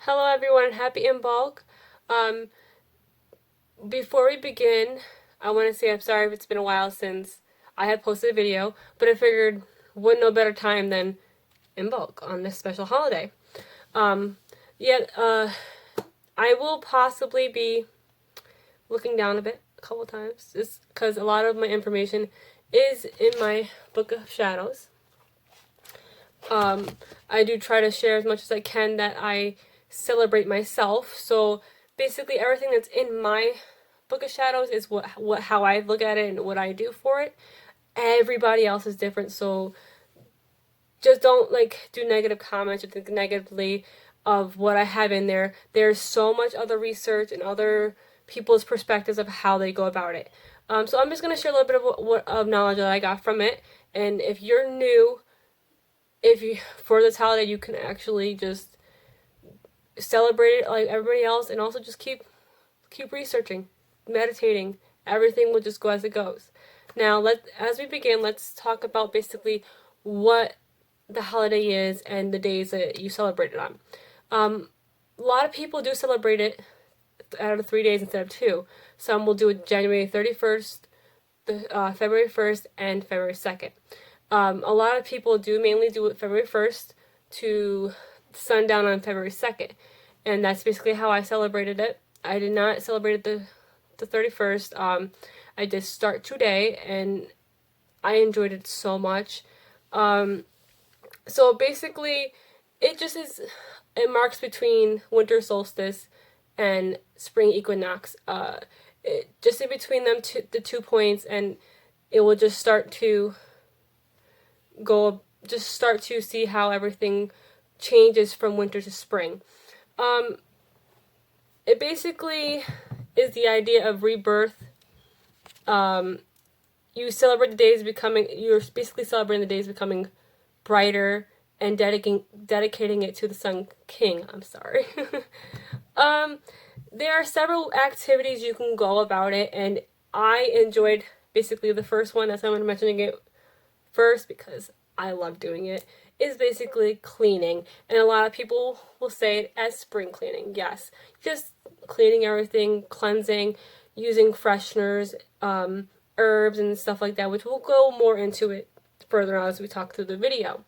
Hello everyone, happy imbolic. Um, Before we begin, I want to say I'm sorry if it's been a while since I had posted a video, but I figured wouldn't know better time than imbolic on this special holiday. Um, yeah, I will possibly be looking down a bit a couple times, just because a lot of my information is in my book of shadows. I do try to share as much as I can that I celebrate myself. So basically, everything that's in my book of shadows is what how I look at it and what I do for it. Everybody else is different, so just don't do negative comments or think negatively of what I have in there. There's so much other research and other people's perspectives of how they go about it. So I'm just gonna share a little bit of what of knowledge that I got from it. And if you're new, if you for this holiday, you can actually just celebrate it like everybody else, and also just keep researching, meditating. Everything will just go as it goes. Now, as we begin, let's talk about basically what the holiday is and the days that you celebrate it on. A lot of people do celebrate it out of 3 days instead of two. Some will do it January 31st, February 1st, and February 2nd. A lot of people do mainly do it February 1st to sundown on February 2nd. And that's basically how I celebrated it. I did not celebrate the 31st. I did start today, and I enjoyed it so much. So basically, it just is, it marks between winter solstice and spring equinox. Just in between them, the 2 points, and it will just start to see how everything changes from winter to spring. It basically is the idea of rebirth. You celebrate the days becoming, you're basically celebrating the days becoming brighter and dedicating it to the Sun King. I'm sorry. There are several activities you can go about it, and I enjoyed basically the first one. That's why I'm mentioning it first, because I love doing it, is basically cleaning. And a lot of people will say it as spring cleaning. Yes, just cleaning everything, cleansing, using fresheners, herbs and stuff like that, which we'll go more into it further on as we talk through the video.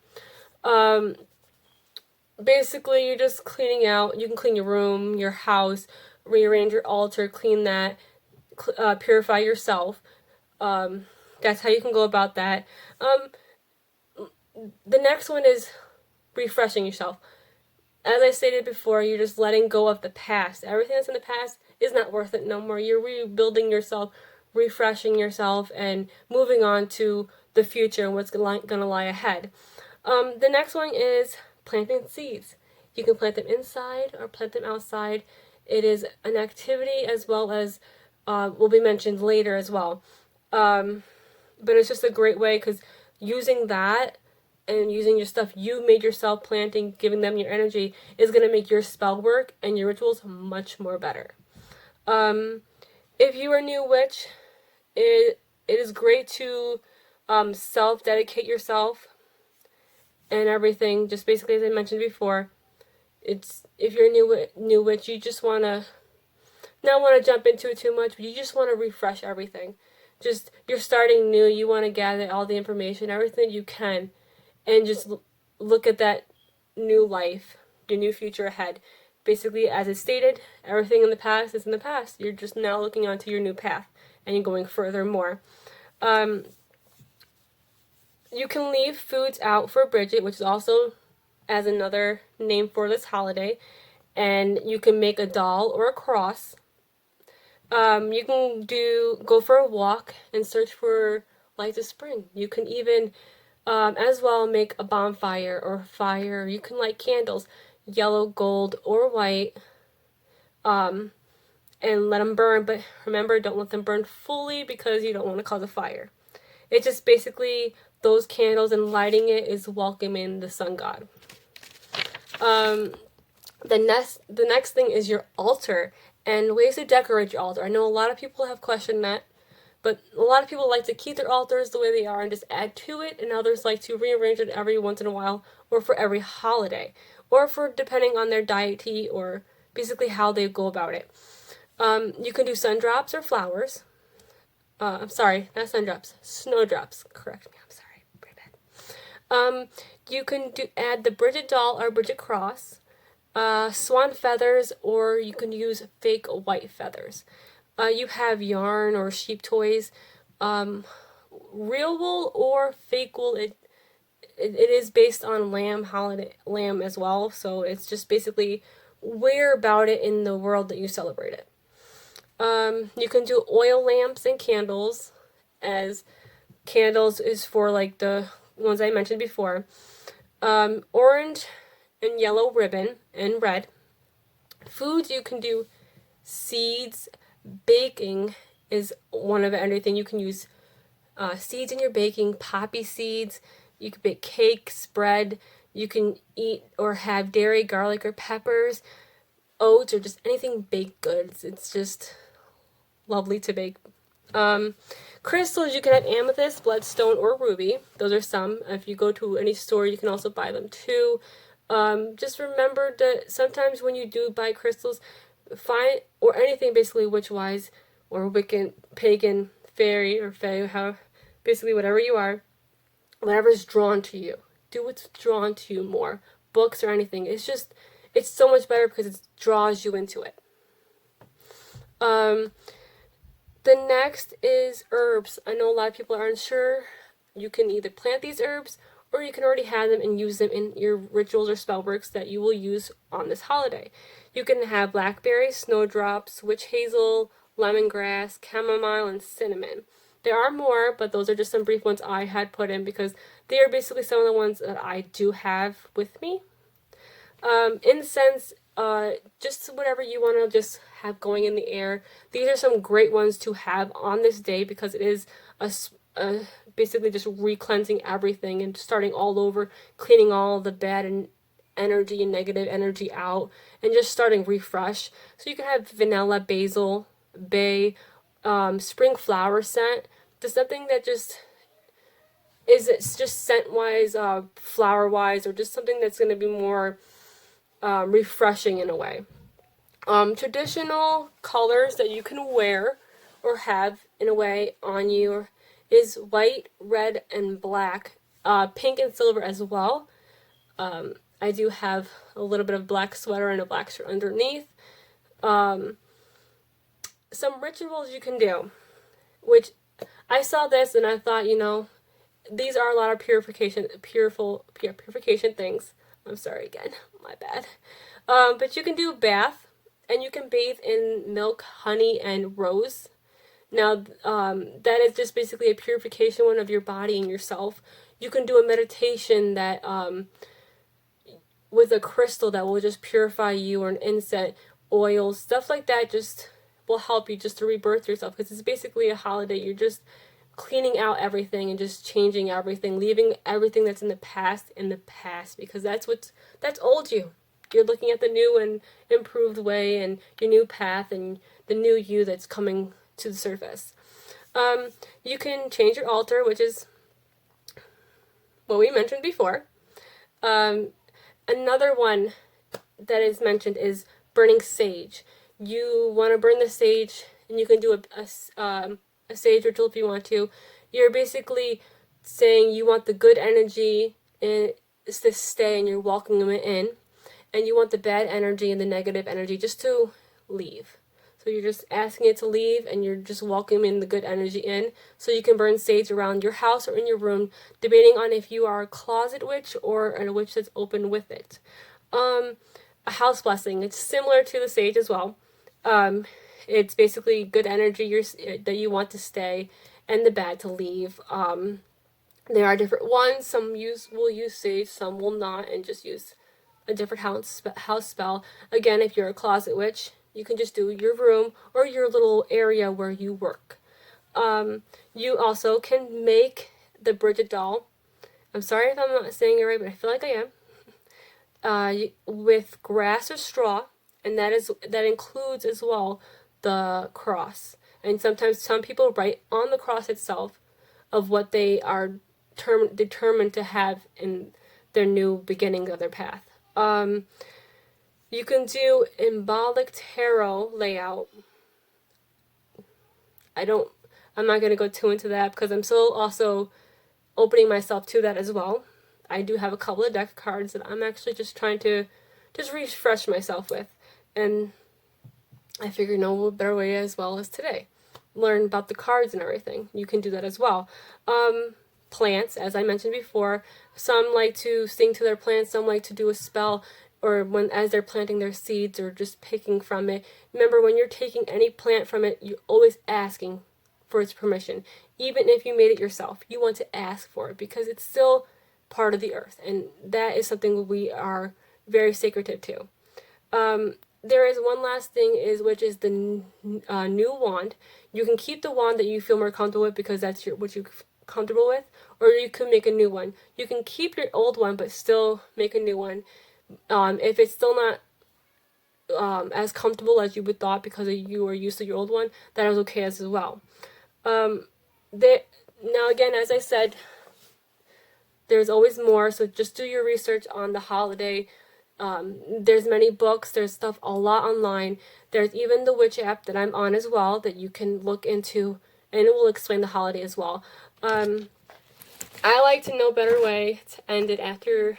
Basically, you're just cleaning out. You can clean your room, your house, rearrange your altar, clean that, purify yourself. That's how you can go about that. The next one is refreshing yourself. As I stated before, you're just letting go of the past. Everything that's in the past is not worth it no more. You're rebuilding yourself, refreshing yourself, and moving on to the future and what's going to lie ahead. The next one is planting seeds. You can plant them inside or plant them outside. It is an activity, as well as will be mentioned later as well. But it's just a great way, because using that and using your stuff you made yourself, planting, giving them your energy, is going to make your spell work and your rituals much more better. If you are a new witch, it is great to self-dedicate yourself and everything. Just basically, as I mentioned before, if you're a new witch, you just want to not want to jump into it too much, but you just want to refresh everything. Just, you're starting new, you want to gather all the information, everything you can, and just look at that new life, the new future ahead. Basically, as it's stated, everything in the past is in the past. You're just now looking onto your new path, and you're going further more. You can leave foods out for Bridget, which is also as another name for this holiday, and you can make a doll or a cross. You can go for a walk and search for lights of spring. You can even as well make a bonfire or fire. You can light candles, yellow, gold, or white, and let them burn. But remember, don't let them burn fully, because you don't want to cause a fire. It's just basically those candles, and lighting it is welcoming the sun god. The next thing is your altar and ways to decorate your altar. I know a lot of people have questioned that, but a lot of people like to keep their altars the way they are and just add to it, and others like to rearrange it every once in a while or for every holiday, or for depending on their deity or basically how they go about it. You can do sun drops or flowers. I'm sorry, not sun drops, snowdrops. Correct me. I'm sorry. Pretty bad. You can add the Bridget doll or Bridget cross, swan feathers, or you can use fake white feathers. You have yarn or sheep toys, real wool or fake wool. It is based on lamb as well, so it's just basically where about it in the world that you celebrate it. You can do oil lamps and candles, as candles is for like the ones I mentioned before. Orange and yellow ribbon and red. Foods, you can do seeds. Baking is one of everything. You can use seeds in your baking, poppy seeds. You can bake cakes, bread. You can eat or have dairy, garlic, or peppers, oats, or just anything baked goods. It's just lovely to bake. Crystals, you can have amethyst, bloodstone, or ruby. Those are some. If you go to any store, you can also buy them too. Just remember that sometimes when you do buy crystals, find, or anything basically witch-wise, or Wiccan, pagan, fairy, or fae, how, basically whatever you are, whatever's drawn to you. Do what's drawn to you more. Books or anything. It's so much better because it draws you into it. The next is herbs. I know a lot of people are unsure. You can either plant these herbs or you can already have them and use them in your rituals or spell works that you will use on this holiday. You can have blackberry, snowdrops, witch hazel, lemongrass, chamomile, and cinnamon. There are more, but those are just some brief ones I had put in because they are basically some of the ones that I do have with me. Incense, just whatever you want to just have going in the air. These are some great ones to have on this day because it is basically just re-cleansing everything and starting all over, cleaning all the bad and energy and negative energy out, and just starting refresh. So you can have vanilla, basil, bay, spring flower scent. There's something that just it's just scent wise, flower wise, or just something that's going to be more refreshing in a way. Traditional colors that you can wear or have in a way on you is white, red, and black. Pink and silver as well. I do have a little bit of black sweater and a black shirt underneath. Some rituals you can do, which I saw this and I thought, these are a lot of purification things. I'm sorry again, my bad. But you can do bath, and you can bathe in milk, honey, and rose. Now, that is just basically a purification one of your body and yourself. You can do a meditation that, with a crystal that will just purify you, or an incense, oils, stuff like that just will help you just to rebirth yourself, because it's basically a holiday. You're just cleaning out everything and just changing everything, leaving everything that's in the past, because that's old you. You're looking at the new and improved way and your new path and the new you that's coming to the surface. You can change your altar, which is what we mentioned before. Another one that is mentioned is burning sage. You want to burn the sage, and you can do a sage ritual if you want to. You're basically saying you want the good energy to stay, and you're welcoming it in, and you want the bad energy and the negative energy just to leave. So you're just asking it to leave, and you're just welcoming the good energy in. So you can burn sage around your house or in your room, debating on if you are a closet witch or a witch that's open with it. A house blessing. It's similar to the sage as well. It's basically good energy that you want to stay and the bad to leave. There are different ones. Some will use sage, some will not, and just use a different house spell. Again, if you're a closet witch, you can just do your room or your little area where you work. You also can make the Bridget doll. I'm sorry if I'm not saying it right, but I feel like I am. With grass or straw, and that includes as well the cross. And sometimes some people write on the cross itself of what they are determined to have in their new beginnings of their path. You can do imbolic tarot layout. I'm not going to go too into that because I'm still also opening myself to that as well. I do have a couple of deck cards that I'm actually just trying to just refresh myself with. And I figured no better way as well as today. Learn about the cards and everything. You can do that as well. Plants, as I mentioned before, some like to sing to their plants, some like to do a spell, or when as they're planting their seeds or just picking from it. Remember, when you're taking any plant from it, you're always asking for its permission. Even if you made it yourself, you want to ask for it because it's still part of the earth, and that is something we are very secretive to. There is one last thing which is the new wand. You can keep the wand that you feel more comfortable with because that's what you're comfortable with, or you can make a new one. You can keep your old one but still make a new one. If it's still not as comfortable as you would thought because you were used to your old one, that is okay as well. Now again, as I said, there's always more, so just do your research on the holiday. There's many books, there's stuff a lot online. There's even the witch app that I'm on as well that you can look into, and it will explain the holiday as well. I like to know a better way to end it after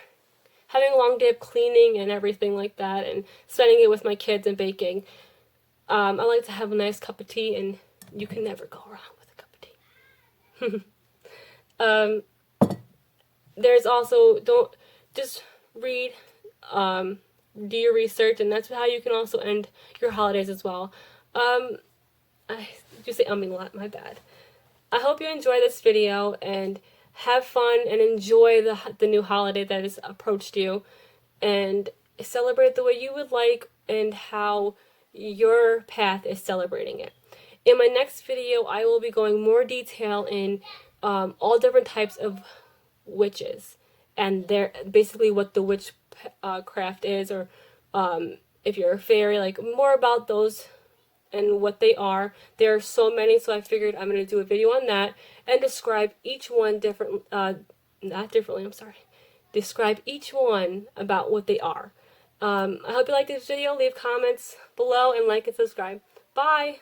having a long day of cleaning and everything like that, and spending it with my kids and baking. I like to have a nice cup of tea, and you can never go wrong with a cup of tea. There's also, don't just read, do your research, and that's how you can also end your holidays as well. I just say a lot, my bad. I hope you enjoy this video and have fun and enjoy the new holiday that has approached you, and celebrate the way you would like and how your path is celebrating it. In my next video, I will be going more detail in all different types of witches, and they're basically what the witch craft is, or if you're a fairy, like more about those and what they are. There are so many, so I figured I'm going to do a video on that and describe each one describe each one about what they are. I hope you like this video. Leave comments below and like and subscribe. Bye!